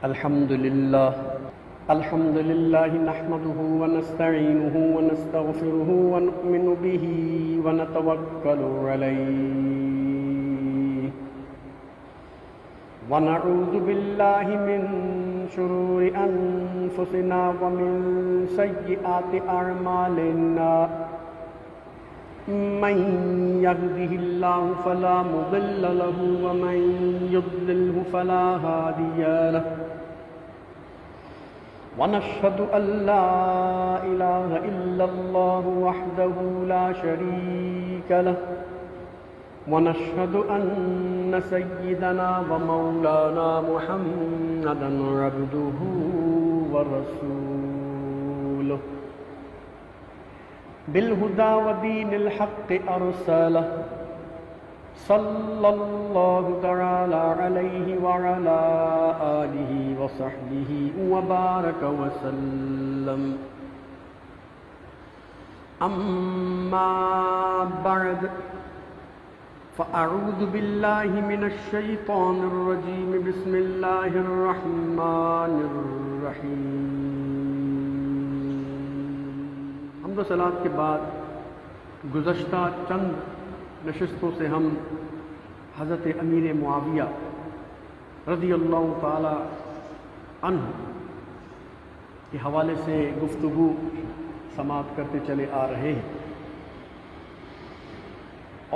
الحمد لله نحمده ونستعينه ونستغفره ونؤمن به ونتوكل عليه ونعوذ بالله من شرور أنفسنا ومن سيئات أعمالنا من يهده الله فلا مضل له ومن يضلله فلا هادي له ونشهد أن لا إله إلا الله وحده لا شريك له ونشهد أن سيدنا ومولانا محمدا عبده ورسوله بالهدى ودين الحق أرسله صلى الله تعالى عليه وعلى آله وصحبه وبارك وسلم أما بعد فأعوذ بالله من الشيطان الرجيم بسم الله الرحمن الرحيم حمد و صلات کے بعد گزشتہ چند نشستوں سے ہم حضرت امیر معاویہ رضی اللہ تعالی عنہ کے حوالے سے گفتگو سماعت کرتے چلے آ رہے ہیں،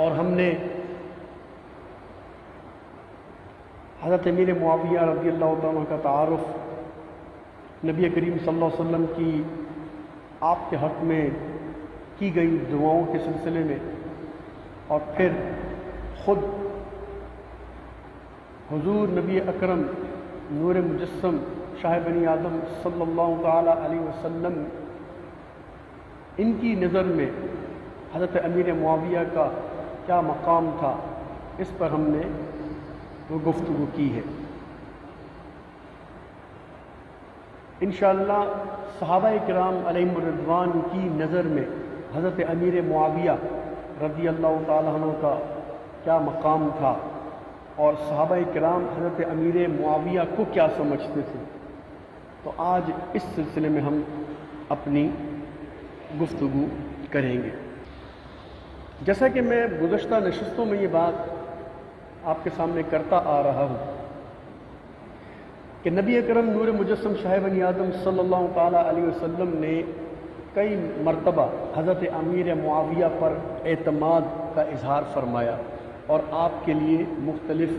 اور ہم نے حضرت امیر معاویہ رضی اللہ تعالیٰ کا تعارف نبی کریم صلی اللہ علیہ وسلم کی آپ کے حق میں کی گئی دعاؤں کے سلسلے میں، اور پھر خود حضور نبی اکرم نور مجسم شاہ بنی آدم صلی اللہ تعالی علیہ وسلم ان کی نظر میں حضرت امیر معاویہ کا کیا مقام تھا، اس پر ہم نے وہ گفتگو کی ہے۔ انشاءاللہ صحابہ کرام علیہم الرضوان کی نظر میں حضرت امیر معاویہ رضی اللہ تعالیٰ عنہ کا کیا مقام تھا، اور صحابہ کرام حضرت امیر معاویہ کو کیا سمجھتے تھے، تو آج اس سلسلے میں ہم اپنی گفتگو کریں گے۔ جیسا کہ میں گزشتہ نشستوں میں یہ بات آپ کے سامنے کرتا آ رہا ہوں کہ نبی اکرم نور مجسم شاہ بنی آدم صلی اللہ تعالیٰ علیہ وسلم نے کئی مرتبہ حضرت امیر معاویہ پر اعتماد کا اظہار فرمایا، اور آپ کے لیے مختلف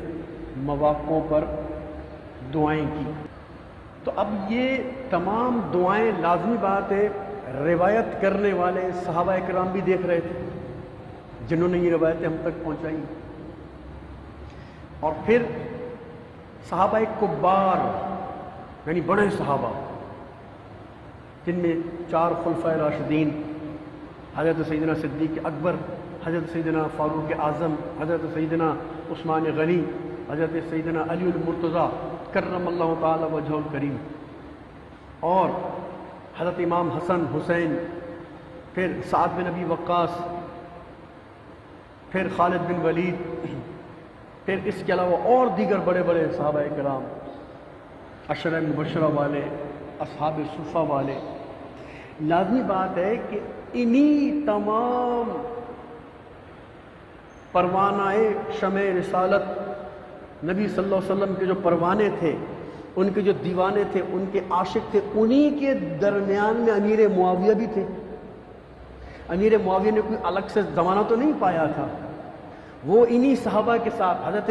مواقعوں پر دعائیں کی۔ تو اب یہ تمام دعائیں لازمی بات ہے روایت کرنے والے صحابہ کرام بھی دیکھ رہے تھے، جنہوں نے یہ روایتیں ہم تک پہنچائیں، اور پھر صحابہ کبار یعنی بڑے صحابہ جن میں 4 خلفائے راشدین حضرت سیدنا صدیق اکبر، حضرت سیدنا فاروق اعظم، حضرت سیدنا عثمان غنی، حضرت سیدنا علی المرتضیٰ کرم اللہ تعالی وجہہ الکریم، اور حضرت امام حسن حسین، پھر سعد بن ابی وقاص، پھر خالد بن ولید، پھر اس کے علاوہ اور دیگر بڑے بڑے صحابہ کرام، عشرہ مبشرہ والے، اصحاب صفہ والے۔ لازمی بات ہے کہ انہی تمام پروانہ شمع رسالت نبی صلی اللہ علیہ وسلم کے جو پروانے تھے، ان کے جو دیوانے تھے، ان کے عاشق تھے، انہی کے درمیان میں امیر معاویہ بھی تھے۔ امیر معاویہ نے کوئی الگ سے زمانہ تو نہیں پایا تھا، وہ انہی صحابہ کے ساتھ حضرت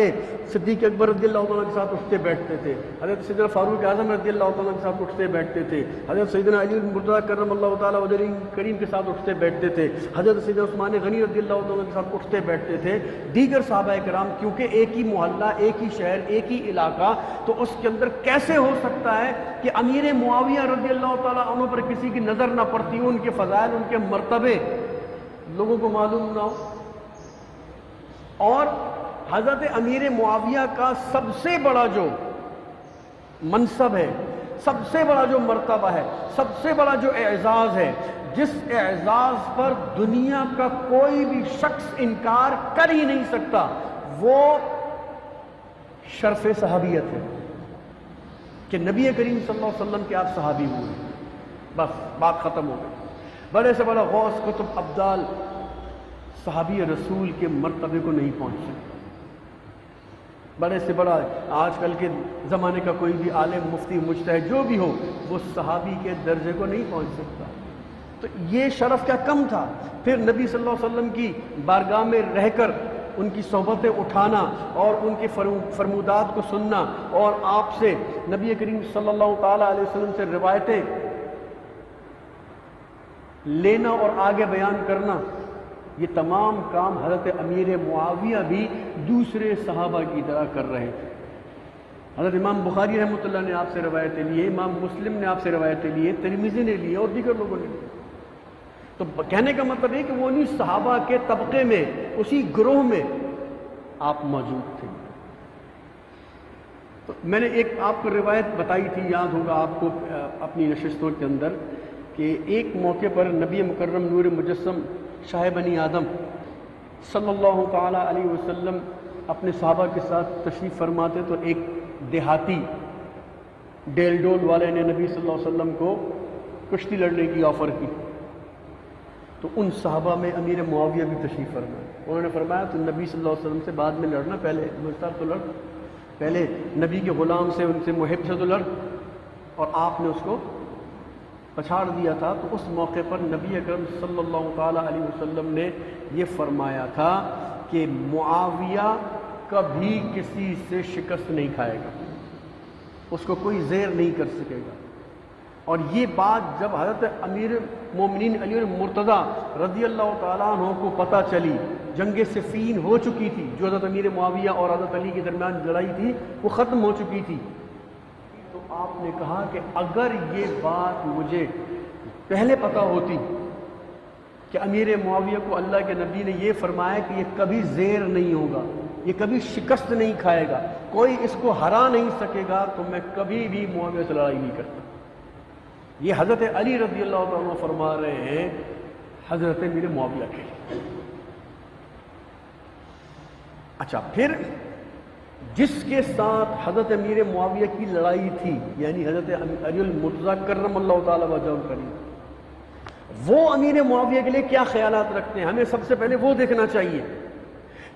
صدیق اکبر رضی اللہ عنہ کے ساتھ اٹھتے بیٹھتے تھے، حضرت سیدنا فاروق اعظم رضی اللہ عنہ کے ساتھ اٹھتے بیٹھتے تھے، حضرت سیدنا علی المرتضیٰ کرم اللہ تعالیٰ وجہہ کریم کے ساتھ اٹھتے بیٹھتے تھے، حضرت سیدنا عثمان غنی رضی اللہ عنہ کے ساتھ اٹھتے بیٹھتے تھے، دیگر صحابہ کرام، کیونکہ ایک ہی محلہ، ایک ہی شہر، ایک ہی علاقہ، تو اس کے اندر کیسے ہو سکتا ہے کہ امیر معاویہ رضی اللہ تعالیٰ عنہ پر کسی کی نظر نہ پڑتی ہو، ان کے فضائل، ان کے مرتبے لوگوں کو معلوم نہ ہو؟ اور حضرت امیر معاویہ کا سب سے بڑا جو منصب ہے، سب سے بڑا جو مرتبہ ہے، سب سے بڑا جو اعزاز ہے، جس اعزاز پر دنیا کا کوئی بھی شخص انکار کر ہی نہیں سکتا، وہ شرف صحابیت ہے۔ کہ نبی کریم صلی اللہ علیہ وسلم کے آپ صحابی ہوئے، بس بات ختم ہو گئی۔ بڑے سے بڑا غوث قطب ابدال صحابی رسول کے مرتبے کو نہیں پہنچ سکتا، بڑے سے بڑا آج کل کے زمانے کا کوئی بھی عالم، مفتی، مجتہد جو بھی ہو، وہ صحابی کے درجے کو نہیں پہنچ سکتا۔ تو یہ شرف کیا کم تھا؟ پھر نبی صلی اللہ علیہ وسلم کی بارگاہ میں رہ کر ان کی صحبتیں اٹھانا اور ان کے فرمودات کو سننا اور آپ سے نبی کریم صلی اللہ تعالیٰ علیہ وسلم سے روایتیں لینا اور آگے بیان کرنا، یہ تمام کام حضرت امیر معاویہ بھی دوسرے صحابہ کی طرح کر رہے تھے۔ حضرت امام بخاری رحمۃ اللہ نے آپ سے روایتیں لیے، امام مسلم نے آپ سے روایتیں لیے، ترمذی نے لیے اور دیگر لوگوں نے لیے۔ تو کہنے کا مطلب ہے کہ وہ انہی صحابہ کے طبقے میں، اسی گروہ میں آپ موجود تھے۔ تو میں نے ایک آپ کو روایت بتائی تھی، یاد ہوگا آپ کو اپنی نشستوں کے اندر، کہ ایک موقع پر نبی مکرم نور مجسم شاہ بنی آدم صلی اللہ تعالیٰ علیہ وسلم اپنے صحابہ کے ساتھ تشریف فرماتے تو ایک دیہاتی ڈیل ڈول والے نے نبی صلی اللہ علیہ وسلم کو کشتی لڑنے کی آفر کی۔ تو ان صحابہ میں امیر معاویہ بھی تشریف فرمائے، انہوں نے فرمایا تو نبی صلی اللہ علیہ وسلم سے بعد میں لڑنا، پہلے مجھ تو لڑ، پہلے نبی کے غلام سے، ان سے محب سے تو لڑ، اور آپ نے اس کو پچھاڑ دیا تھا۔ تو اس موقع پر نبی اکرم صلی اللہ تعالیٰ علیہ وسلم نے یہ فرمایا تھا کہ معاویہ کبھی کسی سے شکست نہیں کھائے گا، اس کو کوئی زیر نہیں کر سکے گا۔ اور یہ بات جب حضرت امیر مومنین علی المرتضیٰ رضی اللہ تعالیٰ عنہ کو پتہ چلی، جنگ صفین ہو چکی تھی، جو حضرت امیر معاویہ اور حضرت علی کے درمیان لڑائی تھی وہ ختم ہو چکی تھی، تو آپ نے کہا کہ اگر یہ بات مجھے پہلے پتہ ہوتی کہ امیر معاویہ کو اللہ کے نبی نے یہ فرمایا کہ یہ کبھی زیر نہیں ہوگا، یہ کبھی شکست نہیں کھائے گا، کوئی اس کو ہرا نہیں سکے گا، تو میں کبھی بھی معاویہ سے لڑائی نہیں کرتا۔ یہ حضرت علی رضی اللہ عنہ فرما رہے ہیں حضرت امیر معاویہ کے۔ اچھا، پھر جس کے ساتھ حضرت امیر معاویہ کی لڑائی تھی، یعنی حضرت علی المرتضیٰ کرم اللہ تعالیٰ وجہہ الکریم، وہ امیر معاویہ کے لیے کیا خیالات رکھتے ہیں، ہمیں سب سے پہلے وہ دیکھنا چاہیے،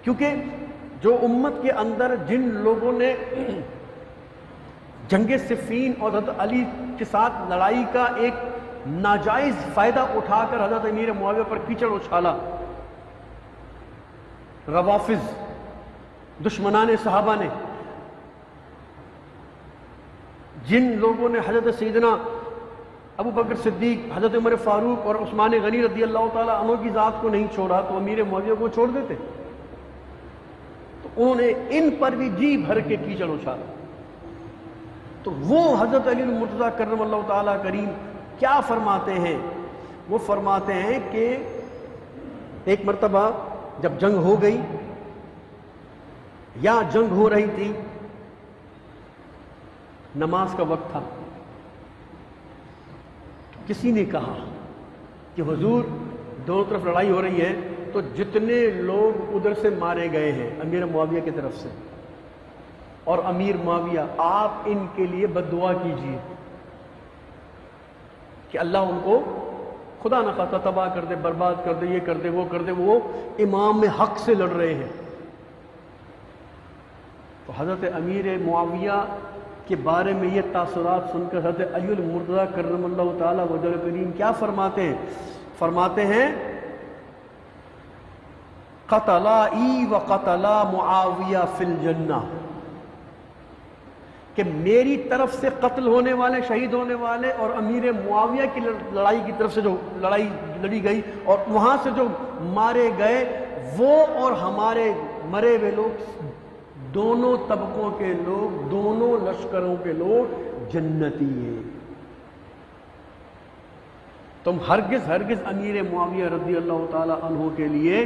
کیونکہ جو امت کے اندر جن لوگوں نے جنگ صفین اور حضرت علی کے ساتھ لڑائی کا ایک ناجائز فائدہ اٹھا کر حضرت امیر معاویہ پر کیچڑ اچھالا، روافض، دشمنان صحابہ نے، جن لوگوں نے حضرت سیدنا ابو بکر صدیق، حضرت عمر فاروق اور عثمان غنی رضی اللہ تعالیٰ عنہ کی ذات کو نہیں چھوڑا، تو امیر معاویہ کو چھوڑ دیتے؟ تو انہوں نے ان پر بھی جی بھر کے کیچڑ اچھالا۔ تو وہ حضرت علی المرتضیٰ کرم اللہ تعالیٰ کریم کیا فرماتے ہیں؟ وہ فرماتے ہیں کہ ایک مرتبہ جب جنگ ہو گئی یا جنگ ہو رہی تھی، نماز کا وقت تھا، کسی نے کہا کہ حضور دونوں طرف لڑائی ہو رہی ہے، تو جتنے لوگ ادھر سے مارے گئے ہیں امیر معاویہ کی طرف سے اور امیر معاویہ، آپ ان کے لیے بد دعا کیجیے کہ اللہ ان کو خدا نہ خواستہ تباہ کر دے، برباد کر دے، یہ کر دے، وہ کر دے، وہ امام حق سے لڑ رہے ہیں۔ تو حضرت امیر معاویہ کے بارے میں یہ تاثرات سن کر حضرت علی المرتضیٰ کرم اللہ تعالیٰ وجہ الکریم کیا فرماتے ہیں؟ فرماتے ہیں قتلائی و قتلا معاویہ فی الجنہ، کہ میری طرف سے قتل ہونے والے، شہید ہونے والے، اور امیر معاویہ کی لڑائی کی طرف سے جو لڑائی لڑی گئی اور وہاں سے جو مارے گئے، وہ اور ہمارے مرے ہوئے لوگ، دونوں طبقوں کے لوگ، دونوں لشکروں کے لوگ جنتی ہیں۔ تم ہرگز امیر معاویہ رضی اللہ تعالی عنہ کے لیے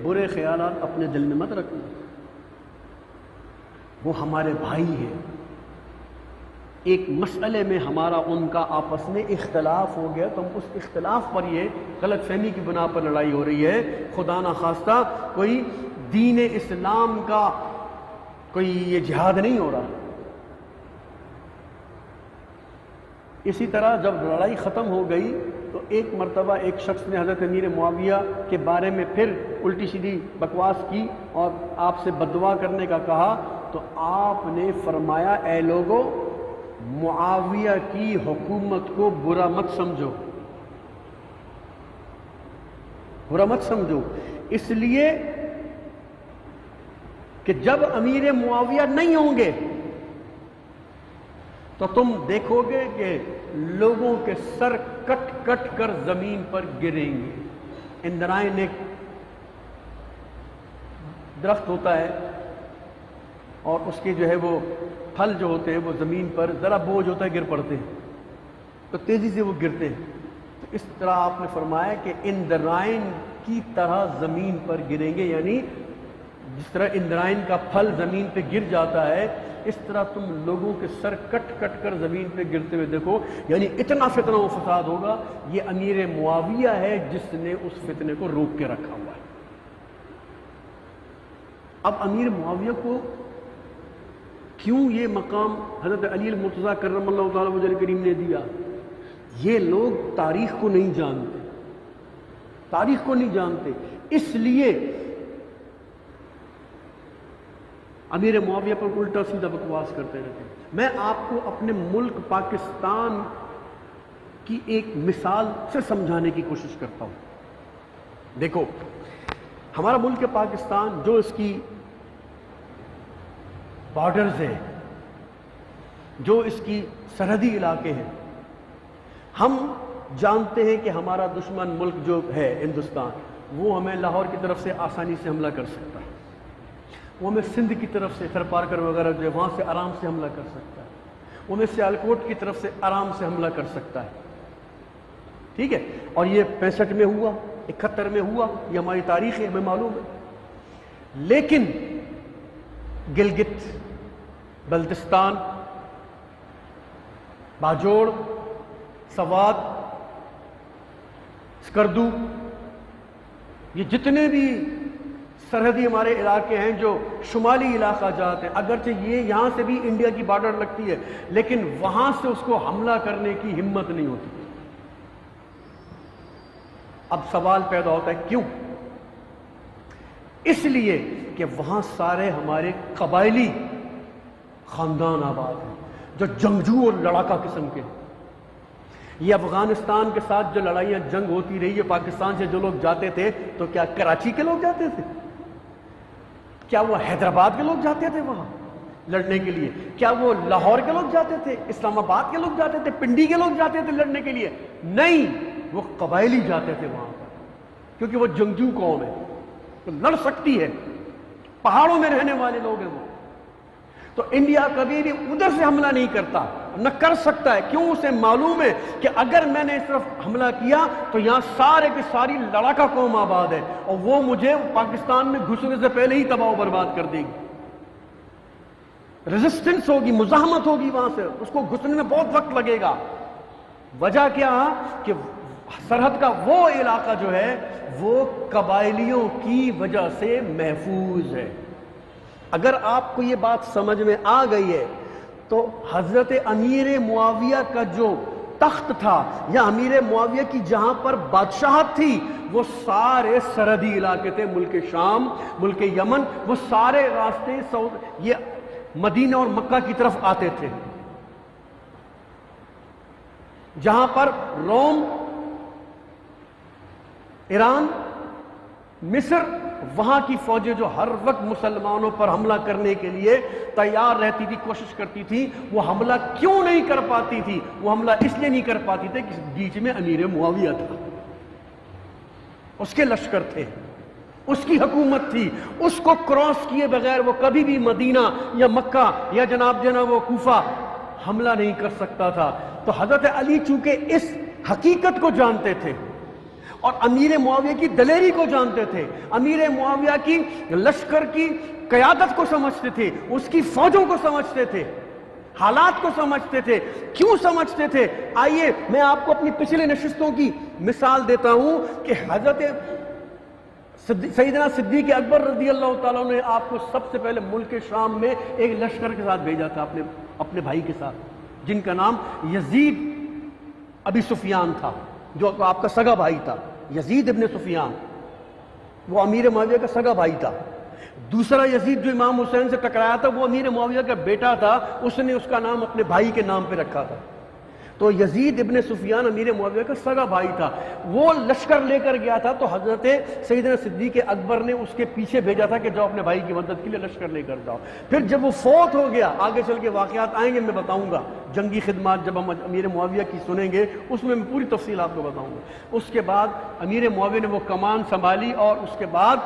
برے خیالات اپنے دل میں مت رکھنا، وہ ہمارے بھائی ہیں۔ ایک مسئلے میں ہمارا ان کا آپس میں اختلاف ہو گیا، تو ہم اس اختلاف پر، یہ غلط فہمی کی بنا پر لڑائی ہو رہی ہے، خدا نہ خواستہ کوئی دین اسلام کا کوئی یہ جہاد نہیں ہو رہا، اسی طرح جب لڑائی ختم ہو گئی تو ایک مرتبہ ایک شخص نے حضرت امیر معاویہ کے بارے میں پھر الٹی سیدھی بکواس کی اور آپ سے بددعا کرنے کا کہا، تو آپ نے فرمایا اے لوگو، معاویہ کی حکومت کو برا مت سمجھو، برا مت سمجھو، اس لیے کہ جب امیر معاویہ نہیں ہوں گے تو تم دیکھو گے کہ لوگوں کے سر کٹ کٹ کر زمین پر گریں گے۔ اندرائن ایک درخت ہوتا ہے اور اس کے جو ہے وہ پھل جو ہوتے ہیں وہ زمین پر ذرا بوجھ ہوتا ہے گر پڑتے ہیں تو تیزی سے وہ گرتے ہیں، تو اس طرح آپ نے فرمایا کہ اندرائن کی طرح زمین پر گریں گے، یعنی جس طرح اندرائن کا پھل زمین پہ گر جاتا ہے اس طرح تم لوگوں کے سر کٹ کٹ کر زمین پہ گرتے ہوئے دیکھو، یعنی اتنا فتنہ و فساد ہوگا۔ یہ امیر معاویہ ہے جس نے اس فتنے کو روک کے رکھا ہوا ہے۔ اب امیر معاویہ کو کیوں یہ مقام حضرت علی المرتضیٰ کرم اللہ تعالیٰ وجہ کریم نے دیا؟ یہ لوگ تاریخ کو نہیں جانتے، تاریخ کو نہیں جانتے، اس لیے امیر معاویہ پر الٹا سیدھا بکواس کرتے رہتے ہیں۔ میں آپ کو اپنے ملک پاکستان کی ایک مثال سے سمجھانے کی کوشش کرتا ہوں۔ دیکھو، ہمارا ملک پاکستان جو اس کی بارڈرز ہیں، جو اس کی سرحدی علاقے ہیں، ہم جانتے ہیں کہ ہمارا دشمن ملک جو ہے ہندوستان، وہ ہمیں لاہور کی طرف سے آسانی سے حملہ کر سکتا ہے، وہ ہمیں سندھ کی طرف سے خیر پارکر وغیرہ جو ہے وہاں سے آرام سے حملہ کر سکتا ہے، وہ ہمیں سیالکوٹ کی طرف سے آرام سے حملہ کر سکتا ہے، ٹھیک ہے؟ اور یہ 65 میں ہوا، 71 میں ہوا، یہ ہماری تاریخ ہے، ہمیں معلوم ہے۔ لیکن گلگت، بلتستان، باجوڑ، سوات، سکردو، یہ جتنے بھی سرحدی ہمارے علاقے ہیں جو شمالی علاقہ جاتے ہیں، اگرچہ یہ یہاں سے بھی انڈیا کی بارڈر لگتی ہے لیکن وہاں سے اس کو حملہ کرنے کی ہمت نہیں ہوتی۔ اب سوال پیدا ہوتا ہے کیوں؟ اس لیے کہ وہاں سارے ہمارے قبائلی خاندان آباد ہیں جو جنگجو اور لڑاکا قسم کے ہیں۔ یہ افغانستان کے ساتھ جو لڑائیاں جنگ ہوتی رہی ہے، پاکستان سے جو لوگ جاتے تھے تو کیا کراچی کے لوگ جاتے تھے؟ کیا وہ حیدرآباد کے لوگ جاتے تھے وہاں لڑنے کے لیے؟ کیا وہ لاہور کے لوگ جاتے تھے، اسلام آباد کے لوگ جاتے تھے، پنڈی کے لوگ جاتے تھے لڑنے کے لیے؟ نہیں، وہ قبائلی جاتے تھے وہاں پر، کیونکہ وہ جنگجو قوم ہے، تو لڑ سکتی ہے، پہاڑوں میں رہنے والے لوگ ہیں وہ۔ تو انڈیا کبھی بھی ادھر سے حملہ نہیں کرتا، نہ کر سکتا ہے، کیوں؟ اسے معلوم ہے کہ اگر میں نے اس طرف حملہ کیا تو یہاں سارے کی ساری لڑاکا قوم آباد ہے اور وہ مجھے پاکستان میں گھسنے سے پہلے ہی تباہ و برباد کر دے گی، ریزسٹنس ہوگی، مزاحمت ہوگی، وہاں سے اس کو گھسنے میں بہت وقت لگے گا۔ وجہ کیا؟ کہ سرحد کا وہ علاقہ جو ہے وہ قبائلیوں کی وجہ سے محفوظ ہے۔ اگر آپ کو یہ بات سمجھ میں آ گئی ہے تو حضرت امیر معاویہ کا جو تخت تھا یا امیر معاویہ کی جہاں پر بادشاہت تھی وہ سارے سرحدی علاقے تھے، ملک شام، ملک یمن، وہ سارے راستے یہ مدینہ اور مکہ کی طرف آتے تھے، جہاں پر روم، ایران، مصر، وہاں کی فوجیں جو ہر وقت مسلمانوں پر حملہ کرنے کے لیے تیار رہتی تھی، کوشش کرتی تھی، وہ حملہ کیوں نہیں کر پاتی تھی؟ وہ حملہ اس لیے نہیں کر پاتی تھی کہ بیچ میں امیر معاویہ تھا، اس کے لشکر تھے، اس کی حکومت تھی، اس کو کراس کیے بغیر وہ کبھی بھی مدینہ یا مکہ یا جناب وہ کوفہ حملہ نہیں کر سکتا تھا۔ تو حضرت علی چونکہ اس حقیقت کو جانتے تھے اور امیر معاویہ کی دلیری کو جانتے تھے، امیر معاویہ کی لشکر کی قیادت کو سمجھتے تھے، اس کی فوجوں کو سمجھتے تھے، حالات کو سمجھتے تھے۔ کیوں سمجھتے تھے؟ آئیے میں آپ کو اپنی پچھلے نشستوں کی مثال دیتا ہوں کہ حضرت سیدنا صدیق اکبر رضی اللہ تعالیٰ نے آپ کو سب سے پہلے ملک شام میں ایک لشکر کے ساتھ بھیجا تھا، اپنے بھائی کے ساتھ، جن کا نام یزید ابی سفیان تھا جو آپ کا سگا بھائی تھا، یزید ابن سفیان وہ امیر معاویہ کا سگا بھائی تھا۔ دوسرا یزید جو امام حسین سے ٹکرایا تھا وہ امیر معاویہ کا بیٹا تھا، اس نے اس کا نام اپنے بھائی کے نام پہ رکھا تھا۔ تو یزید ابن سفیان امیر معاویہ کا سگا بھائی تھا، وہ لشکر لے کر گیا تھا تو حضرت سیدنا صدیق اکبر نے اس کے پیچھے بھیجا تھا کہ جاؤ اپنے بھائی کی مدد کے لیے لشکر لے کر جاؤ۔ پھر جب وہ فوت ہو گیا، آگے چل کے واقعات آئیں گے، میں بتاؤں گا جنگی خدمات جب ہم امیر معاویہ کی سنیں گے اس میں پوری تفصیل آپ کو بتاؤں گا۔ اس کے بعد امیر معاویہ نے وہ کمان سنبھالی اور اس کے بعد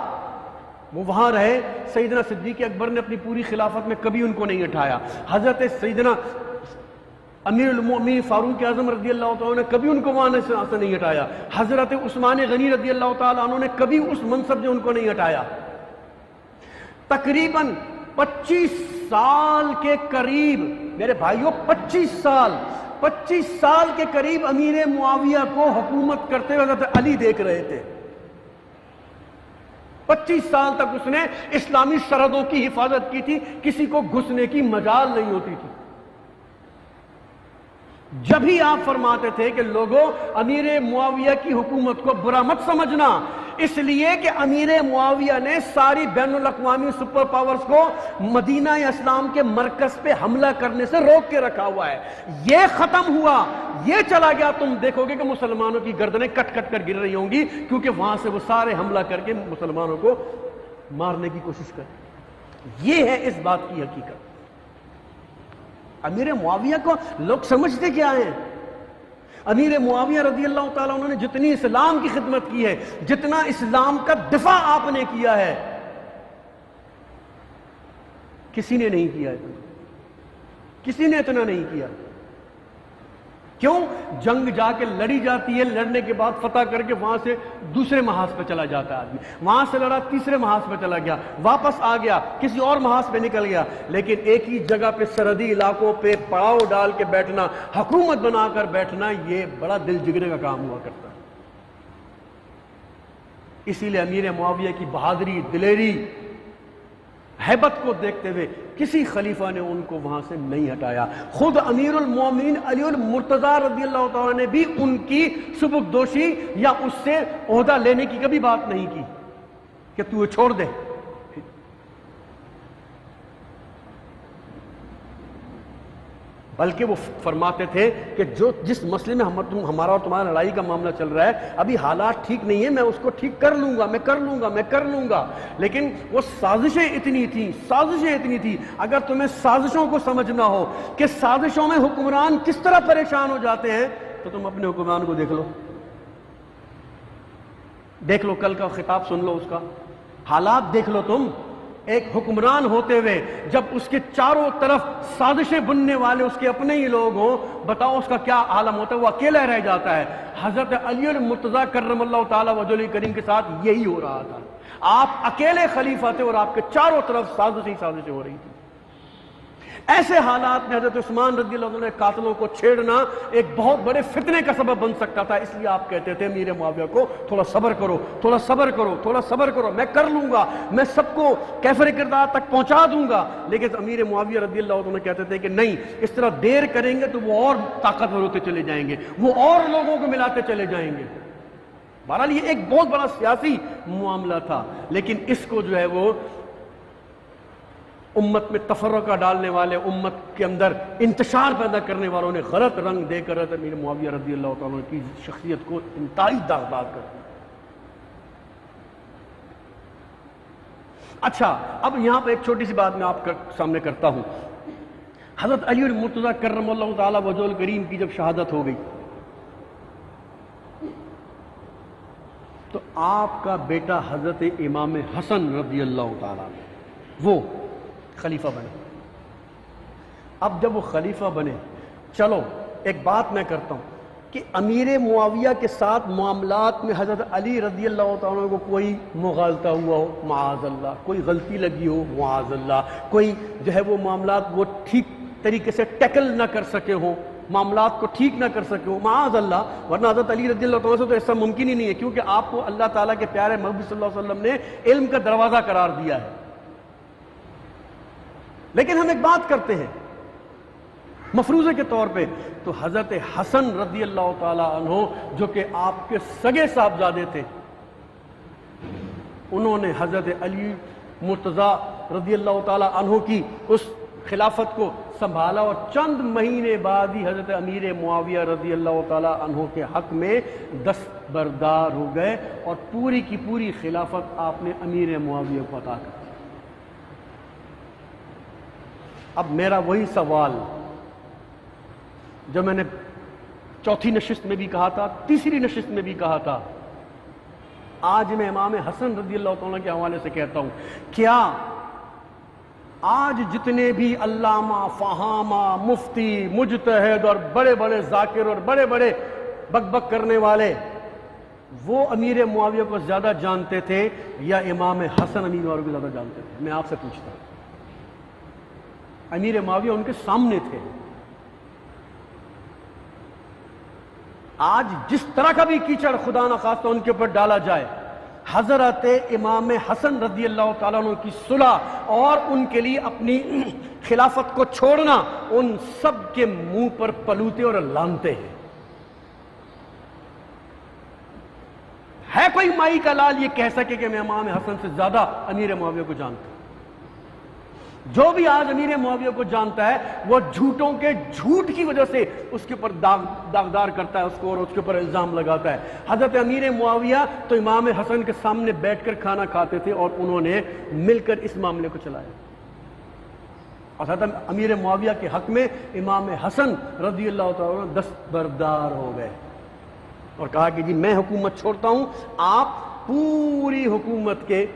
وہ وہاں رہے۔ سیدنا صدیق اکبر نے اپنی پوری خلافت میں کبھی ان کو نہیں اٹھایا۔ حضرت سیدنا امیر المؤمنین فاروق اعظم رضی اللہ تعالیٰ نے کبھی ان کو وہاں سے نہیں ہٹایا۔ حضرت عثمان غنی رضی اللہ تعالیٰ عنہ نے کبھی اس منصب سے ان کو نہیں ہٹایا۔ تقریباً 25 سال کے قریب میرے بھائیوں، 25 سال کے قریب امیر معاویہ کو حکومت کرتے ہوئے حضرت علی دیکھ رہے تھے۔ 25 سال تک اس نے اسلامی سرحدوں کی حفاظت کی تھی، کسی کو گھسنے کی مجال نہیں ہوتی تھی۔ جب ہی آپ فرماتے تھے کہ لوگوں امیر معاویہ کی حکومت کو برا مت سمجھنا، اس لیے کہ امیر معاویہ نے ساری بین الاقوامی سپر پاورز کو مدینہ اسلام کے مرکز پہ حملہ کرنے سے روک کے رکھا ہوا ہے۔ یہ ختم ہوا، یہ چلا گیا، تم دیکھو گے کہ مسلمانوں کی گردنیں کٹ کٹ کر گر رہی ہوں گی، کیونکہ وہاں سے وہ سارے حملہ کر کے مسلمانوں کو مارنے کی کوشش کرتے۔ یہ ہے اس بات کی حقیقت۔ امیر معاویہ کو لوگ سمجھتے کیا ہیں؟ امیر معاویہ رضی اللہ تعالیٰ عنہ نے جتنی اسلام کی خدمت کی ہے، جتنا اسلام کا دفاع آپ نے کیا ہے، کسی نے نہیں کیا اتنا، کسی نے اتنا نہیں کیا۔ کیوں؟ جنگ جا کے لڑی جاتی ہے، لڑنے کے بعد فتح کر کے وہاں سے دوسرے محاذ پہ چلا جاتا ہے آدمی، وہاں سے لڑا تیسرے محاذ پہ چلا گیا، واپس آ گیا کسی اور محاذ پہ نکل گیا، لیکن ایک ہی جگہ پہ سرحدی علاقوں پہ پڑاؤ ڈال کے بیٹھنا، حکومت بنا کر بیٹھنا، یہ بڑا دل جگرے کا کام ہوا کرتا ہے۔ اسی لیے امیر معاویہ کی بہادری، دلیری، ہیبت کو دیکھتے ہوئے کسی خلیفہ نے ان کو وہاں سے نہیں ہٹایا۔ خود امیر المومنین علی المرتضیٰ رضی اللہ تعالیٰ نے بھی ان کی سبکدوشی یا اس سے عہدہ لینے کی کبھی بات نہیں کی کہ تو چھوڑ دے۔ بلکہ وہ فرماتے تھے کہ جس مسئلے میں ہمارا اور تمہارا لڑائی کا معاملہ چل رہا ہے، ابھی حالات ٹھیک نہیں ہیں، میں اس کو ٹھیک کر لوں گا۔ لیکن وہ سازشیں اتنی تھیں، اگر تمہیں سازشوں کو سمجھنا ہو کہ سازشوں میں حکمران کس طرح پریشان ہو جاتے ہیں، تو تم اپنے حکمران کو دیکھ لو، کل کا خطاب سن لو، اس کا حالات دیکھ لو تم۔ ایک حکمران ہوتے ہوئے جب اس کے چاروں طرف سازشیں بننے والے اس کے اپنے ہی لوگ ہوں، بتاؤ اس کا کیا عالم ہوتا ہے، وہ اکیلا رہ جاتا ہے۔ حضرت علی المرتضیٰ کرم اللہ تعالی وجہہ کریم کے ساتھ یہی ہو رہا تھا۔ آپ اکیلے خلیفہ تھے اور آپ کے چاروں طرف سازشیں ہو رہی تھی۔ ایسے حالات میں حضرت عثمان رضی اللہ عنہ نے قاتلوں کو چھیڑنا ایک بہت بڑے فتنے کا سبب بن سکتا تھا، اس لیے آپ کہتے تھے امیر معاویہ کو تھوڑا صبر کرو، میں کر لوں گا، میں سب کو کیفر کردار تک پہنچا دوں گا۔ لیکن امیر معاویہ رضی اللہ عنہ کہتے تھے کہ نہیں، اس طرح دیر کریں گے تو وہ اور طاقتور ہوتے چلے جائیں گے، وہ اور لوگوں کو ملاتے چلے جائیں گے۔ بہرحال یہ ایک بہت بڑا سیاسی معاملہ تھا، لیکن اس کو جو ہے وہ امت میں تفرقہ ڈالنے والے، امت کے اندر انتشار پیدا کرنے والوں نے غلط رنگ دے کر امیر معاویہ رضی اللہ تعالیٰ عنہ کی شخصیت کو انتہائی داغدار کر دیا۔ اچھا، اب یہاں پہ ایک چھوٹی سی بات میں آپ کے سامنے کرتا ہوں۔ حضرت علی المرتضیٰ کرم اللہ تعالیٰ وجہہ الکریم کی جب شہادت ہو گئی تو آپ کا بیٹا حضرت امام حسن رضی اللہ تعالیٰ وہ خلیفہ بنے۔ اب جب وہ خلیفہ بنے، چلو ایک بات میں کرتا ہوں کہ امیر معاویہ کے ساتھ معاملات میں حضرت علی رضی اللہ تعالیٰ کو کوئی مغالطہ ہوا ہو، معاذ اللہ، کوئی غلطی لگی ہو، معاذ اللہ، کوئی جو ہے وہ معاملات وہ ٹھیک طریقے سے ٹیکل نہ کر سکے ہوں، معاملات کو ٹھیک نہ کر سکے ہوں، معاذ اللہ، ورنہ حضرت علی رضی اللہ تعالیٰ سے تو ایسا ممکن ہی نہیں ہے، کیونکہ آپ کو اللہ تعالیٰ کے پیارے محبوب صلی اللہ علیہ وسلم نے علم کا دروازہ قرار دیا ہے۔ لیکن ہم ایک بات کرتے ہیں، مفروضے کے طور پہ تو حضرت حسن رضی اللہ تعالی عنہ جو کہ آپ کے سگے صاحبزادے تھے، انہوں نے حضرت علی مرتضیٰ رضی اللہ تعالی عنہ کی اس خلافت کو سنبھالا، اور چند مہینے بعد ہی حضرت امیر معاویہ رضی اللہ تعالی عنہ کے حق میں دستبردار ہو گئے، اور پوری کی پوری خلافت آپ نے امیر معاویہ کو عطا کر دی۔ اب میرا وہی سوال جو میں نے چوتھی نشست میں بھی کہا تھا، تیسری نشست میں بھی کہا تھا، آج میں امام حسن رضی اللہ تعالیٰ کے حوالے سے کہتا ہوں، کیا آج جتنے بھی علامہ، فہامہ، مفتی، مجتہد اور بڑے بڑے ذاکر اور بڑے بڑے بک بک کرنے والے وہ امیر معاویہ کو زیادہ جانتے تھے یا امام حسن امیر معاویہ کو زیادہ جانتے تھے؟ میں آپ سے پوچھتا ہوں۔ امیر معاویہ ان کے سامنے تھے۔ آج جس طرح کا بھی کیچڑ خدا نخواستہ ان کے اوپر ڈالا جائے، حضرت امام حسن رضی اللہ تعالیٰ عنہ کی صلح اور ان کے لیے اپنی خلافت کو چھوڑنا ان سب کے منہ پر پلوتے اور لانتے ہیں۔ ہے کوئی مائی کا لال یہ کہہ سکے کہ میں امام حسن سے زیادہ امیر معاویہ کو جانتا ہوں؟ جو بھی آج امیر معاویہ کو جانتا ہے وہ جھوٹوں کے جھوٹ کی وجہ سے اس کے اوپر داغدار کرتا ہے اس کو، اور اس کے اوپر الزام لگاتا ہے۔ حضرت امیر معاویہ تو امام حسن کے سامنے بیٹھ کر کھانا کھاتے تھے اور انہوں نے مل کر اس معاملے کو چلایا، اور حضرت امیر معاویہ کے حق میں امام حسن رضی اللہ تعالیٰ عنہ دستبردار ہو گئے اور کہا کہ جی میں حکومت چھوڑتا ہوں، آپ پوری حکومت کے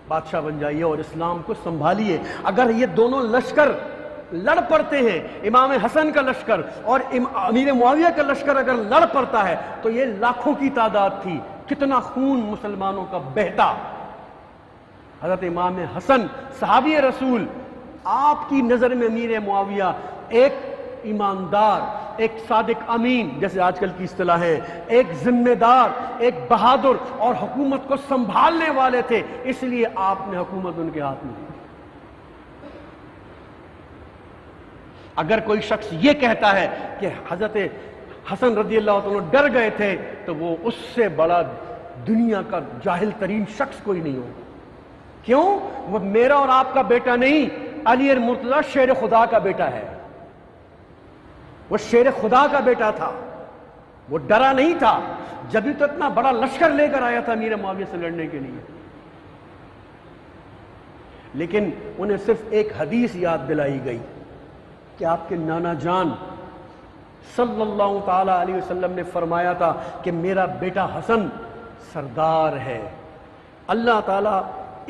بادشاہ بن جائیے اور اسلام کو سنبھالیے۔ اگر یہ دونوں لشکر لڑ پڑتے ہیں، امام حسن کا لشکر اور امیر معاویہ کا لشکر اگر لڑ پڑتا ہے تو یہ لاکھوں کی تعداد تھی، کتنا خون مسلمانوں کا بہتا۔ حضرت امام حسن صحابی رسول، آپ کی نظر میں امیر معاویہ ایک ایماندار، ایک صادق امین جیسے آج کل کی اصطلاح ہے، ایک ذمہ دار، ایک بہادر اور حکومت کو سنبھالنے والے تھے، اس لیے آپ نے حکومت ان کے ہاتھ میں دی۔ اگر کوئی شخص یہ کہتا ہے کہ حضرت حسن رضی اللہ عنہ ڈر گئے تھے تو وہ اس سے بڑا دنیا کا جاہل ترین شخص کوئی نہیں ہوگا۔ کیوں؟ وہ میرا اور آپ کا بیٹا نہیں، علی مرتضیٰ شیر خدا کا بیٹا ہے، وہ شیر خدا کا بیٹا تھا، وہ ڈرا نہیں تھا، جبھی تو اتنا بڑا لشکر لے کر آیا تھا امیر معاویہ سے لڑنے کے لیے۔ لیکن انہیں صرف ایک حدیث یاد دلائی گئی کہ آپ کے نانا جان صلی اللہ تعالی علیہ وسلم نے فرمایا تھا کہ میرا بیٹا حسن سردار ہے، اللہ تعالیٰ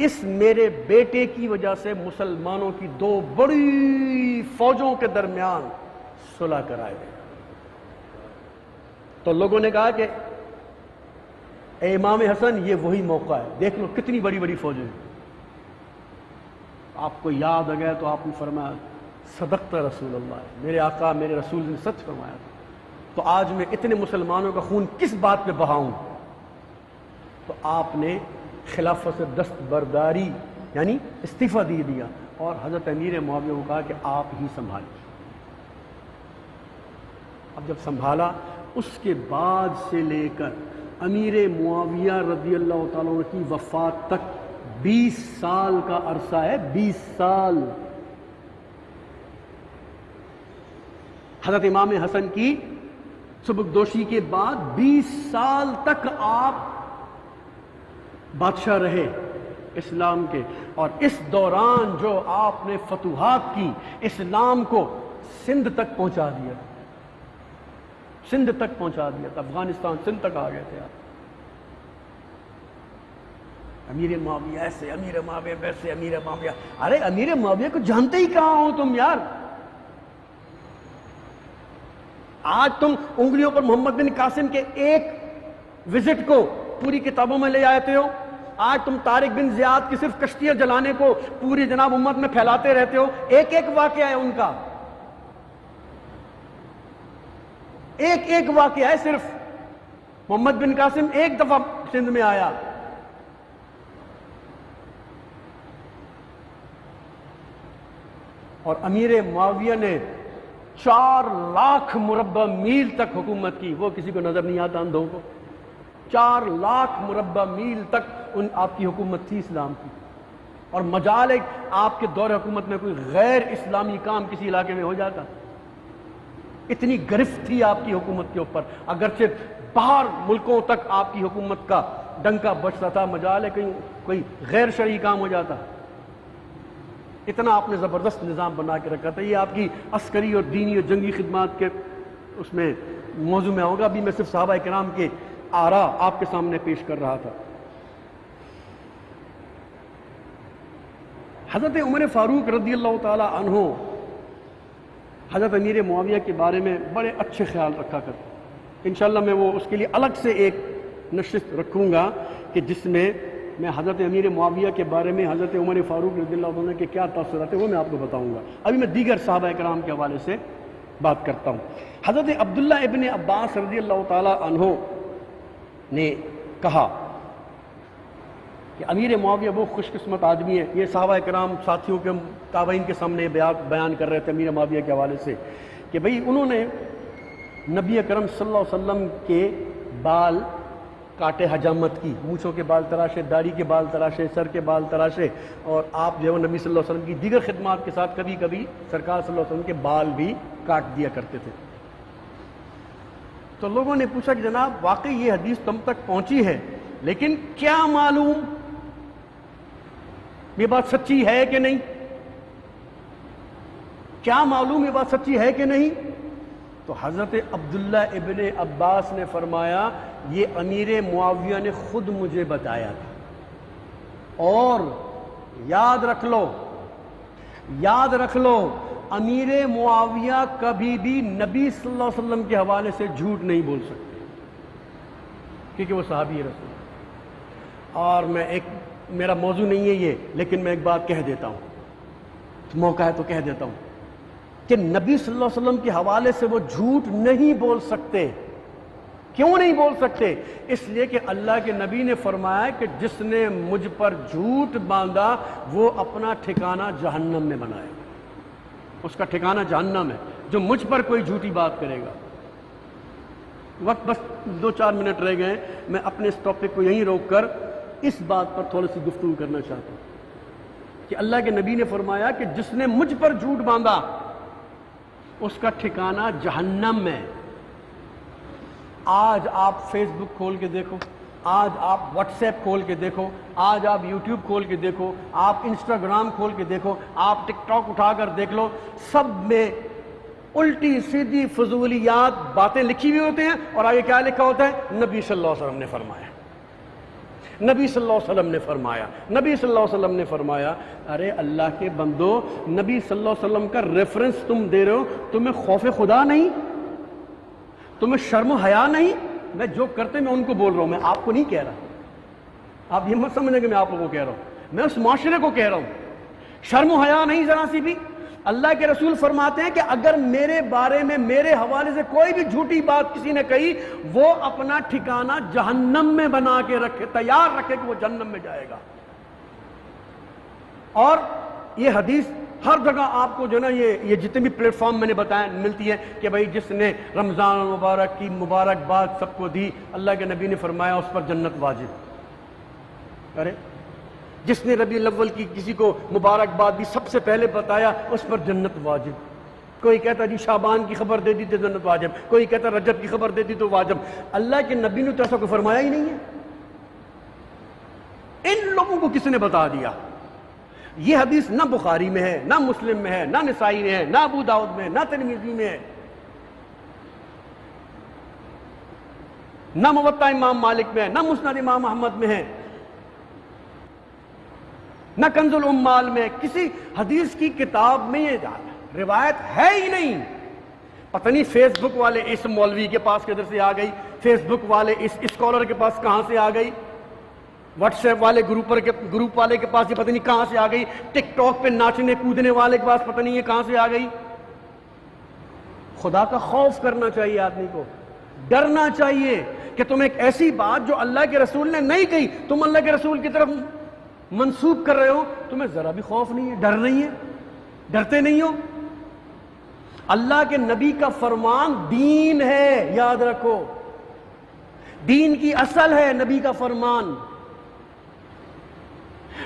اس میرے بیٹے کی وجہ سے مسلمانوں کی دو بڑی فوجوں کے درمیان صلح کرائے گئے۔ تو لوگوں نے کہا کہ اے امام حسن یہ وہی موقع ہے، دیکھ لو کتنی بڑی بڑی فوجیں ہیں۔ آپ کو یاد آ گیا تو آپ نے فرمایا صدقت رسول اللہ، میرے آقا میرے رسول نے سچ فرمایا تھا۔ تو آج میں اتنے مسلمانوں کا خون کس بات پہ بہاؤں؟ تو آپ نے خلافت سے دستبرداری یعنی استعفیٰ دے دیا اور حضرت امیر معاویہ کو کہا کہ آپ ہی سنبھالیے۔ اب جب سنبھالا، اس کے بعد سے لے کر امیر معاویہ رضی اللہ تعالیٰ عنہ کی وفات تک 20 سال کا عرصہ ہے، 20 سال۔ حضرت امام حسن کی سبکدوشی کے بعد 20 سال تک آپ بادشاہ رہے اسلام کے، اور اس دوران جو آپ نے فتوحات کی، اسلام کو سندھ تک پہنچا دیا، سندھ تک پہنچا دیا تھا، افغانستان سندھ تک آ گئے تھے آپ۔ امیر معاویہ ایسے، امیر معاویہ ویسے، امیر معاویہ، ارے امیر معاویہ کو جانتے ہی کہاں ہو تم یار؟ آج تم انگلیوں پر محمد بن قاسم کے ایک وزٹ کو پوری کتابوں میں لے آتے ہو، آج تم طارق بن زیاد کی صرف کشتیاں جلانے کو پوری جناب امت میں پھیلاتے رہتے ہو۔ ایک ایک واقعہ ہے ان کا، ایک ایک واقعہ ہے، صرف محمد بن قاسم ایک دفعہ سندھ میں آیا، اور امیر معاویہ نے 4 لاکھ مربع میل تک حکومت کی، وہ کسی کو نظر نہیں آتا اندھوں کو. 4 لاکھ مربع میل تک آپ کی حکومت تھی اسلام کی. اور مجال ہے آپ کے دور حکومت میں کوئی غیر اسلامی کام کسی علاقے میں ہو جاتا؟ اتنی گرفت تھی آپ کی حکومت کے اوپر. اگرچہ باہر ملکوں تک آپ کی حکومت کا ڈنکا بجتا تھا، مجال ہے کہیں کوئی غیر شرعی کام ہو جاتا. اتنا آپ نے زبردست نظام بنا کے رکھا تھا. یہ آپ کی عسکری اور دینی اور جنگی خدمات کے اس میں موضوع میں ہوگا. ابھی میں صرف صحابہ کرام کے آراء آپ کے سامنے پیش کر رہا تھا. حضرت عمر فاروق رضی اللہ تعالی عنہ حضرت امیر معاویہ کے بارے میں بڑے اچھے خیال رکھا کرتے. انشاءاللہ میں وہ اس کے لیے الگ سے ایک نشست رکھوں گا کہ جس میں میں حضرت امیر معاویہ کے بارے میں حضرت عمر فاروق رضی اللہ عنہ کے کیا تاثرات ہیں وہ میں آپ کو بتاؤں گا. ابھی میں دیگر صحابہ کرام کے حوالے سے بات کرتا ہوں. حضرت عبداللہ ابن عباس رضی اللہ تعالی عنہ نے کہا کہ امیر معاویہ وہ خوش قسمت آدمی ہے. یہ صحابہ کرام ساتھیوں کے تابعین کے سامنے بیان کر رہے تھے امیر معاویہ کے حوالے سے کہ بھئی انہوں نے نبی اکرم صلی اللہ علیہ وسلم کے بال کاٹے حجامت کی، مونچھوں کے بال تراشے، داڑھی کے بال تراشے، سر کے بال تراشے، اور آپ جو ہے نبی صلی اللہ علیہ وسلم کی دیگر خدمات کے ساتھ کبھی کبھی سرکار صلی اللہ علیہ وسلم کے بال بھی کاٹ دیا کرتے تھے. تو لوگوں نے پوچھا کہ جناب واقعی یہ حدیث تم تک پہنچی ہے، لیکن کیا معلوم یہ بات سچی ہے کہ نہیں؟ کیا معلوم یہ بات سچی ہے کہ نہیں؟ تو حضرت عبداللہ ابن عباس نے فرمایا یہ امیر معاویہ نے خود مجھے بتایا تھا. اور یاد رکھ لو امیر معاویہ کبھی بھی نبی صلی اللہ علیہ وسلم کے حوالے سے جھوٹ نہیں بول سکتے کیونکہ وہ صحابی رسول. اور میرا موضوع نہیں ہے یہ، لیکن میں ایک بات کہہ دیتا ہوں، موقع ہے تو کہہ دیتا ہوں کہ نبی صلی اللہ علیہ وسلم کے حوالے سے وہ جھوٹ نہیں بول سکتے. کیوں نہیں بول سکتے؟ اس لیے کہ اللہ کے نبی نے فرمایا کہ جس نے مجھ پر جھوٹ باندھا وہ اپنا ٹھکانہ جہنم میں بنائے گا. اس کا ٹھکانہ جہنم ہے جو مجھ پر کوئی جھوٹی بات کرے گا. وقت بس 2-4 منٹ رہ گئے. میں اپنے اس ٹاپک کو یہیں روک کر اس بات پر تھوڑی سی گفتگو کرنا چاہتا ہوں کہ اللہ کے نبی نے فرمایا کہ جس نے مجھ پر جھوٹ باندھا اس کا ٹھکانہ جہنم میں. آج آپ فیس بک کھول کے دیکھو، آج آپ واٹس ایپ کھول کے دیکھو، آج آپ یوٹیوب کھول کے دیکھو، آپ انسٹاگرام کھول کے دیکھو، آپ ٹک ٹاک اٹھا کر دیکھ لو، سب میں الٹی سیدھی فضولیات باتیں لکھی ہوئی ہوتے ہیں اور آگے کیا لکھا ہوتا ہے؟ نبی صلی اللہ علیہ وسلم نے فرمایا، نبی صلی اللہ علیہ وسلم نے فرمایا، نبی صلی اللہ علیہ وسلم نے فرمایا. ارے اللہ کے بندو، نبی صلی اللہ علیہ وسلم کا ریفرنس تم دے رہے ہو، تمہیں خوف خدا نہیں؟ تمہیں شرم و حیا نہیں؟ میں جو کرتے میں ان کو بول رہا ہوں، میں آپ کو نہیں کہہ رہا. آپ یہ مت سمجھیں کہ میں آپ کو کہہ رہا ہوں، میں اس معاشرے کو کہہ رہا ہوں. شرم و حیا نہیں ذرا سی بھی؟ اللہ کے رسول فرماتے ہیں کہ اگر میرے بارے میں میرے حوالے سے کوئی بھی جھوٹی بات کسی نے کہی وہ اپنا ٹھکانہ جہنم میں بنا کے رکھے، تیار رکھے کہ وہ جہنم میں جائے گا. اور یہ حدیث ہر جگہ آپ کو جو نا یہ جتنے بھی پلیٹ فارم میں نے بتایا ملتی ہے کہ بھائی جس نے رمضان المبارک کی مبارکباد سب کو دی، اللہ کے نبی نے فرمایا اس پر جنت واجب. ارے جس نے ربیع الاول کی کسی کو مبارکباد دی سب سے پہلے بتایا اس پر جنت واجب. کوئی کہتا جی شعبان کی خبر دے دی تو جنت واجب، کوئی کہتا رجب کی خبر دے دی تو واجب. اللہ کے نبی نے تو ایسا کوئی فرمایا ہی نہیں ہے. ان لوگوں کو کس نے بتا دیا؟ یہ حدیث نہ بخاری میں ہے، نہ مسلم میں ہے، نہ نسائی میں ہے، نہ ابو داؤد میں ہے، نہ ترمذی میں ہے، نہ موطا امام مالک میں ہے، نہ مسند امام احمد میں ہے، نہ کنز العمال میں. کسی حدیث کی کتاب میں یہ روایت ہے ہی نہیں. پتہ نہیں فیس بک والے اس مولوی کے پاس کدھر سے آ گئی، فیس بک والے اس اسکالر کے پاس کہاں سے آ گئی، واٹس ایپ والے گروپ والے کے پاس یہ پتہ نہیں کہاں سے آ گئی، ٹک ٹاک پہ ناچنے کودنے والے کے پاس پتہ نہیں یہ کہاں سے آ گئی. خدا کا خوف کرنا چاہیے آدمی کو، ڈرنا چاہیے کہ تم ایک ایسی بات جو اللہ کے رسول نے نہیں کہی تم اللہ کے رسول کی طرف منسوب کر رہے ہو. تمہیں ذرا بھی خوف نہیں ہے، ڈر نہیں ہے، ڈرتے نہیں ہو. اللہ کے نبی کا فرمان دین ہے، یاد رکھو، دین کی اصل ہے نبی کا فرمان۔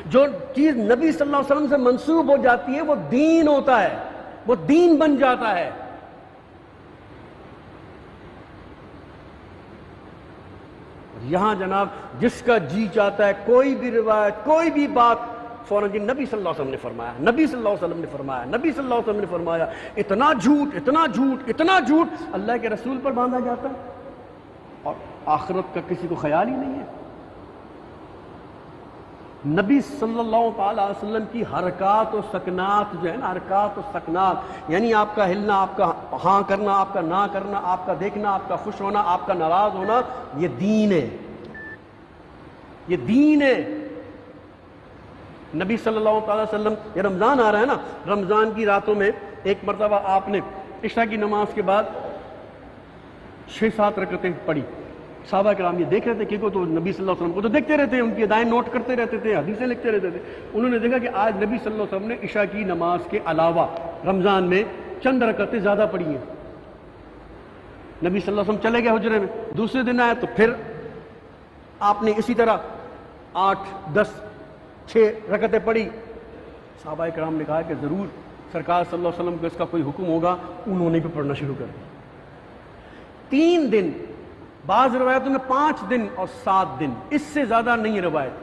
جو چیز نبی صلی اللہ علیہ وسلم سے منسوب ہو جاتی ہے وہ دین ہوتا ہے، وہ دین بن جاتا ہے۔ یہاں جناب جس کا جی چاہتا ہے کوئی بھی روایت، کوئی بھی بات، فوراً جی نبی صلی اللہ علیہ وسلم نے فرمایا، نبی صلی اللہ علیہ وسلم نے فرمایا، نبی صلی اللہ علیہ وسلم نے فرمایا، اتنا جھوٹ، اتنا جھوٹ، اتنا جھوٹ اللہ کے رسول پر باندھا جاتا ہے، اور آخرت کا کسی کو خیال ہی نہیں ہے۔ نبی صلی اللہ تعالی علیہ وسلم کی حرکات و سکنات جو ہے نا، حرکات و سکنات، یعنی آپ کا ہلنا، آپ کا ہاں کرنا، آپ کا نہ کرنا، آپ کا دیکھنا، آپ کا خوش ہونا، آپ کا ناراض ہونا، یہ دین ہے، یہ دین ہے۔ نبی صلی اللہ تعالی وسلم، یہ رمضان آ رہا ہے نا، رمضان کی راتوں میں ایک مرتبہ آپ نے عشاء کی نماز کے بعد 6-7 رکعتیں پڑھی۔ صحابہ کرام یہ دیکھ رہے تھے، کیونکہ تو نبی صلی اللہ علیہ وسلم کو تو دیکھتے رہتے ہیں، ان کی ادائیں نوٹ کرتے رہتے تھے، حدیثیں لکھتے رہتے تھے۔ انہوں نے دیکھا کہ آج نبی صلی اللہ علیہ وسلم نے عشاء کی نماز کے علاوہ رمضان میں چند رکعتیں زیادہ پڑھی ہیں۔ نبی صلی اللہ علیہ وسلم چلے گئے حجرے میں، دوسرے دن آئے تو پھر آپ نے اسی طرح 8، 10، 6 رکعتیں پڑھی۔ صحابہ کرام نے کہا کہ ضرور سرکار صلی اللہ علیہ وسلم کو اس کا کوئی حکم ہوگا، انہوں نے بھی پڑھنا شروع کر دیا۔ 3 دن، بعض روایتوں میں 5 دن اور 7 دن، اس سے زیادہ نہیں ہے روایت۔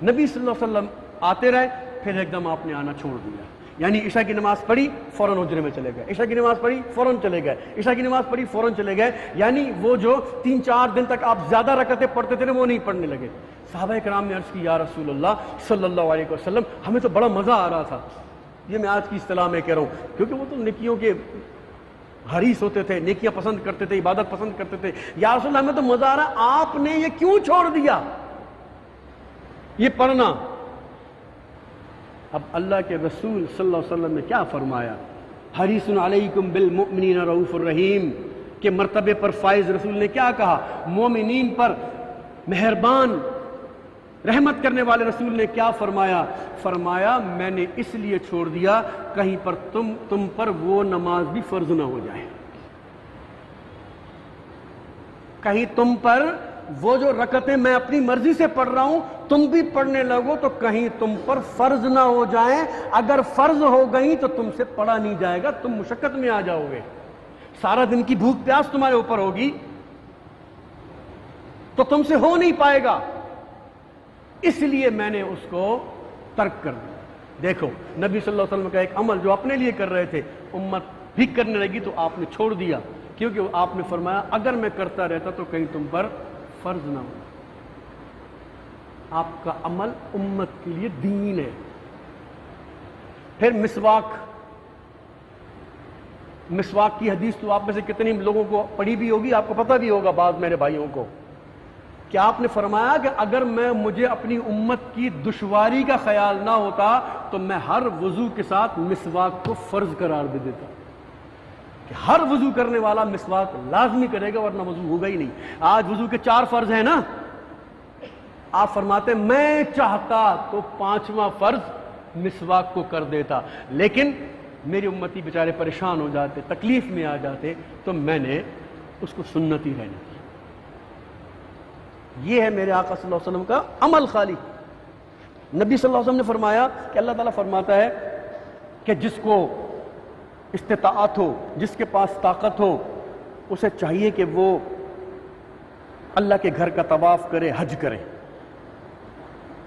نبی صلی اللہ علیہ وسلم آتے رہے، پھر ایک دم آپ نے آنا چھوڑ دیا، یعنی عشاء کی نماز پڑھی فوراً حجرے میں چلے گئے، عشاء کی نماز پڑھی فوراً چلے گئے، عشاء کی نماز پڑھی فوراً چلے گئے، یعنی وہ جو 3-4 دن تک آپ زیادہ رکعتیں پڑھتے تھے وہ نہیں پڑھنے لگے۔ صحابہ کرام نے عرض کی، یا رسول اللہ صلی اللہ علیہ وسلم، ہمیں تو بڑا مزہ آ رہا تھا۔ یہ میں آج کی اصطلاح میں کہہ رہا ہوں، کیونکہ وہ تو نیکیوں کے حریص ہوتے تھے، نیکیاں پسند کرتے تھے، عبادت پسند کرتے تھے۔ یا رسول اللہ ہمیں تو مزہ آ رہا، آپ نے یہ کیوں چھوڑ دیا یہ پڑھنا؟ اب اللہ کے رسول صلی اللہ علیہ وسلم نے کیا فرمایا؟ حریص علیکم بالمؤمنین رؤوف الرحیم کے مرتبے پر فائز رسول نے کیا کہا؟ مومنین پر مہربان رحمت کرنے والے رسول نے کیا فرمایا؟ فرمایا میں نے اس لیے چھوڑ دیا کہیں پر تم پر وہ نماز بھی فرض نہ ہو جائے، کہیں تم پر وہ جو رکعتیں میں اپنی مرضی سے پڑھ رہا ہوں تم بھی پڑھنے لگو تو کہیں تم پر فرض نہ ہو جائیں۔ اگر فرض ہو گئی تو تم سے پڑھا نہیں جائے گا، تم مشقت میں آ جاؤ گے، سارا دن کی بھوک پیاس تمہارے اوپر ہوگی تو تم سے ہو نہیں پائے گا، اس لیے میں نے اس کو ترک کر دیا۔ دیکھو نبی صلی اللہ علیہ وسلم کا ایک عمل جو اپنے لیے کر رہے تھے، امت بھی کرنے لگی تو آپ نے چھوڑ دیا، کیونکہ آپ نے فرمایا اگر میں کرتا رہتا تو کہیں تم پر فرض نہ ہو۔ آپ کا عمل امت کے لیے دین ہے۔ پھر مسواک کی حدیث تو آپ میں سے کتنے لوگوں کو پڑھی بھی ہوگی، آپ کو پتہ بھی ہوگا بعض میرے بھائیوں کو، کہ آپ نے فرمایا کہ اگر مجھے اپنی امت کی دشواری کا خیال نہ ہوتا تو میں ہر وضو کے ساتھ مسواک کو فرض قرار دے دیتا، کہ ہر وضو کرنے والا مسواک لازمی کرے گا ورنہ وضو ہوگا ہی نہیں۔ آج وضو کے 4 فرض ہیں نا، آپ فرماتے میں چاہتا تو 5واں فرض مسواک کو کر دیتا، لیکن میری امتی بیچارے پریشان ہو جاتے، تکلیف میں آ جاتے، تو میں نے اس کو سنت ہی رہنے دیا۔ یہ ہے میرے آقا صلی اللہ علیہ وسلم کا عمل خالی۔ نبی صلی اللہ علیہ وسلم نے فرمایا کہ اللہ تعالیٰ فرماتا ہے کہ جس کو استطاعت ہو، جس کے پاس طاقت ہو، اسے چاہیے کہ وہ اللہ کے گھر کا طواف کرے، حج کرے۔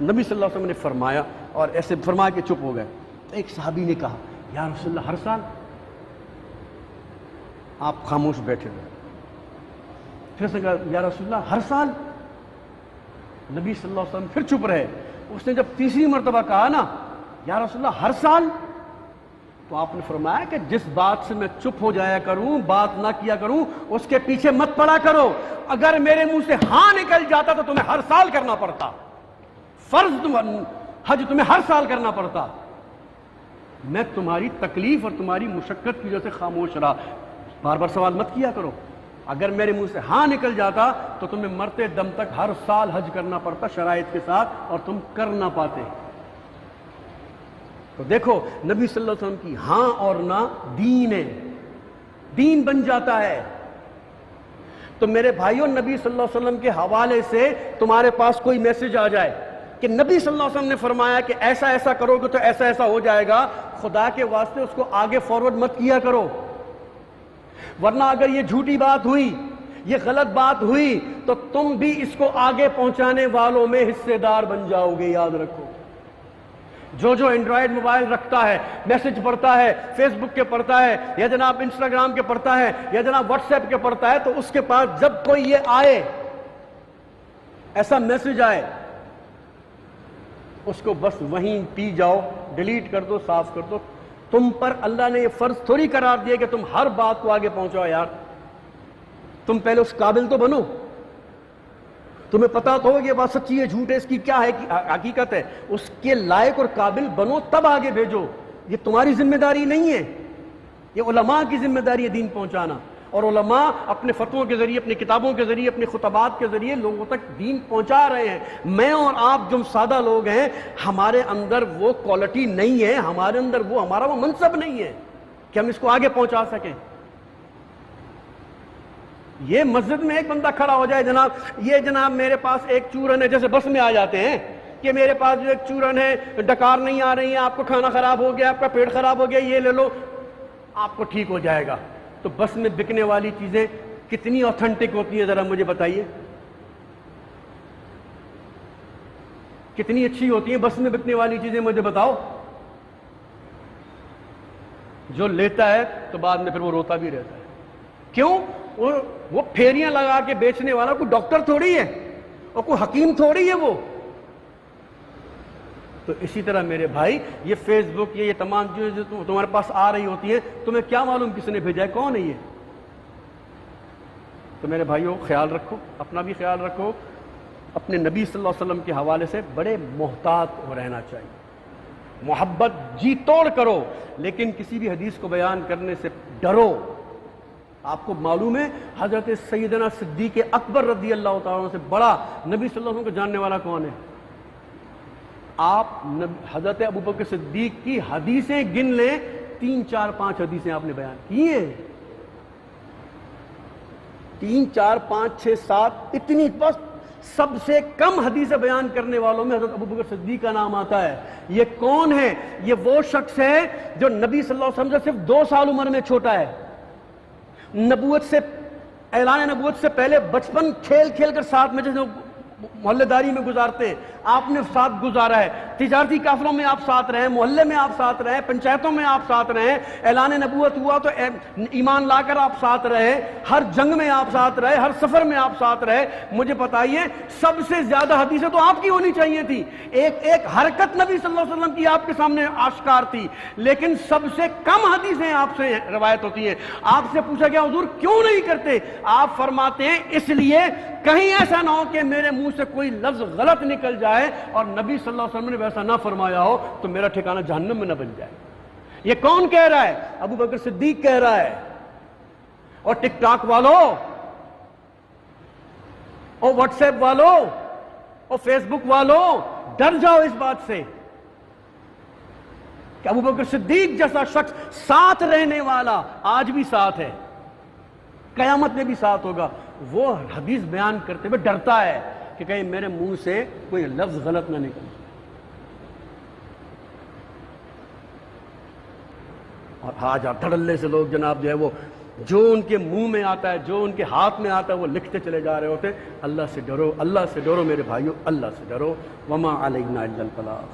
نبی صلی اللہ علیہ وسلم نے فرمایا، اور ایسے فرما کے چپ ہو گئے۔ ایک صحابی نے کہا یا رسول اللہ ہر سال؟ آپ خاموش بیٹھے ہوئے۔ پھر اس نے کہا یا رسول اللہ ہر سال؟ نبی صلی اللہ علیہ وسلم پھر چپ رہے۔ اس نے جب تیسری مرتبہ کہا نا یا رسول اللہ ہر سال، تو آپ نے فرمایا کہ جس بات سے میں چپ ہو جایا کروں، بات نہ کیا کروں، اس کے پیچھے مت پڑا کرو۔ اگر میرے منہ سے ہاں نکل جاتا تو تمہیں ہر سال کرنا پڑتا، فرض حج تمہیں ہر سال کرنا پڑتا۔ میں تمہاری تکلیف اور تمہاری مشقت کی وجہ سے خاموش رہا، بار بار سوال مت کیا کرو۔ اگر میرے منہ سے ہاں نکل جاتا تو تمہیں مرتے دم تک ہر سال حج کرنا پڑتا شرائط کے ساتھ، اور تم کر نہ پاتے۔ تو دیکھو نبی صلی اللہ علیہ وسلم کی ہاں اور نہ دین ہے، دین بن جاتا ہے۔ تو میرے بھائیوں، نبی صلی اللہ علیہ وسلم کے حوالے سے تمہارے پاس کوئی میسج آ جائے کہ نبی صلی اللہ علیہ وسلم نے فرمایا کہ ایسا ایسا کرو گے تو ایسا ایسا ہو جائے گا، خدا کے واسطے اس کو آگے فارورڈ مت کیا کرو، ورنہ اگر یہ جھوٹی بات ہوئی، یہ غلط بات ہوئی، تو تم بھی اس کو آگے پہنچانے والوں میں حصے دار بن جاؤ گے۔ یاد رکھو، جو اینڈرائڈ موبائل رکھتا ہے، میسج پڑھتا ہے، فیس بک کے پڑھتا ہے، یا جناب انسٹاگرام کے پڑھتا ہے، یا جناب واٹس ایپ کے پڑھتا ہے، تو اس کے پاس جب کوئی یہ آئے، ایسا میسج آئے، اس کو بس وہیں پی جاؤ، ڈیلیٹ کر دو، صاف کر دو۔ تم پر اللہ نے یہ فرض تھوڑی قرار دیا کہ تم ہر بات کو آگے پہنچاؤ یار، تم پہلے اس قابل تو بنو، تمہیں پتا تو ہو کہ یہ بات سچی ہے جھوٹ ہے، اس کی کیا ہے حقیقت ہے، اس کے لائق اور قابل بنو تب آگے بھیجو۔ یہ تمہاری ذمہ داری نہیں ہے، یہ علماء کی ذمہ داری ہے دین پہنچانا، اور علماء اپنے فتووں کے ذریعے، اپنی کتابوں کے ذریعے، اپنے خطبات کے ذریعے لوگوں تک دین پہنچا رہے ہیں۔ میں اور آپ جو سادہ لوگ ہیں، ہمارے اندر وہ کوالٹی نہیں ہے، ہمارے اندر ہمارا وہ منصب نہیں ہے کہ ہم اس کو آگے پہنچا سکیں۔ یہ مسجد میں ایک بندہ کھڑا ہو جائے، جناب میرے پاس ایک چورن ہے، جیسے بس میں آ جاتے ہیں کہ میرے پاس جو ایک چورن ہے، ڈکار نہیں آ رہی ہے، آپ کو کھانا خراب ہو گیا، آپ کا پیٹ خراب ہو گیا، یہ لے لو، آپ کو ٹھیک ہو جائے گا۔ تو بس میں بکنے والی چیزیں کتنی اوتھینٹک ہوتی ہیں ذرا مجھے بتائیے، کتنی اچھی ہوتی ہیں بس میں بکنے والی چیزیں، مجھے بتاؤ۔ جو لیتا ہے تو بعد میں پھر وہ روتا بھی رہتا ہے، کیوں؟ وہ پھیریاں لگا کے بیچنے والا کوئی ڈاکٹر تھوڑی ہے اور کوئی حکیم تھوڑی ہے وہ۔ تو اسی طرح میرے بھائی، یہ فیس بک، یہ تمام چیزیں جو تمہارے پاس آ رہی ہوتی ہیں، تمہیں کیا معلوم کس نے بھیجا ہے، کون ہے یہ؟ تو میرے بھائیوں، خیال رکھو، اپنا بھی خیال رکھو، اپنے نبی صلی اللہ علیہ وسلم کے حوالے سے بڑے محتاط رہنا چاہیے، محبت جی توڑ کرو، لیکن کسی بھی حدیث کو بیان کرنے سے ڈرو۔ آپ کو معلوم ہے حضرت سیدنا صدیق اکبر رضی اللہ تعالیٰ عنہ سے بڑا نبی صلی اللہ علیہ وسلم کو جاننے والا کون ہے؟ آپ حضرت ابوبکر صدیق کی حدیثیں گن لیں، 3 4 5 حدیثیں آپ نے بیان کی ہیں، 3 4 5 6 7، اتنی بس سب سے کم حدیثیں بیان کرنے والوں میں حضرت ابوبکر صدیق کا نام آتا ہے۔ یہ کون ہے؟ یہ وہ شخص ہے جو نبی صلی اللہ علیہ وسلم سے صرف 2 سال عمر میں چھوٹا ہے، نبوت سے، اعلان نبوت سے پہلے بچپن کھیل کھیل کر ساتھ میں جیسے محلے داری میں گزارتے ہیں، آپ نے ساتھ گزارا ہے، تجارتی قافلوں میں آپ ساتھ رہے، محلے میں آپ ساتھ رہے، پنچایتوں میں آپ ساتھ رہے، اعلان نبوت ہوا تو ایمان لا کر آپ ساتھ رہے، ہر جنگ میں آپ ساتھ رہے، ہر سفر میں آپ ساتھ رہے۔ مجھے بتائیے، سب سے زیادہ حدیثیں تو آپ کی ہونی چاہیے تھی، ایک حرکت نبی صلی اللہ علیہ وسلم کی آپ کے سامنے آشکار تھی، لیکن سب سے کم حدیثیں آپ سے روایت ہوتی ہیں۔ آپ سے پوچھا گیا حضور کیوں نہیں کرتے؟ آپ فرماتے ہیں اس لیے کہیں ایسا نہ ہو کہ میرے منہ سے کوئی لفظ غلط نکل جائے اور نبی صلی اللہ علیہ وسلم نے ویسا نہ فرمایا ہو تو میرا ٹھکانہ جہنم میں نہ بن جائے۔ یہ کون کہہ رہا ہے؟ ابو بکر صدیق کہہ رہا ہے۔ اور ٹک ٹاک والوں، اور واٹس ایپ والوں، اور فیس بک والوں، ڈر جاؤ اس بات سے کہ ابو بکر صدیق جیسا شخص ساتھ رہنے والا آج بھی ساتھ ہے، قیامت میں بھی ساتھ ہوگا۔ وہ حدیث بیان کرتے ہوئے ڈرتا ہے کہ کہیں میرے منہ سے کوئی لفظ غلط نہ نکل۔ اور آج دھڑلے سے لوگ جناب جو ہے وہ جو ان کے منہ میں آتا ہے، جو ان کے ہاتھ میں آتا ہے، وہ لکھتے چلے جا رہے ہوتے۔ اللہ سے ڈرو، اللہ سے ڈرو میرے بھائیوں، اللہ سے ڈرو۔ وما علینا الا البلاغ۔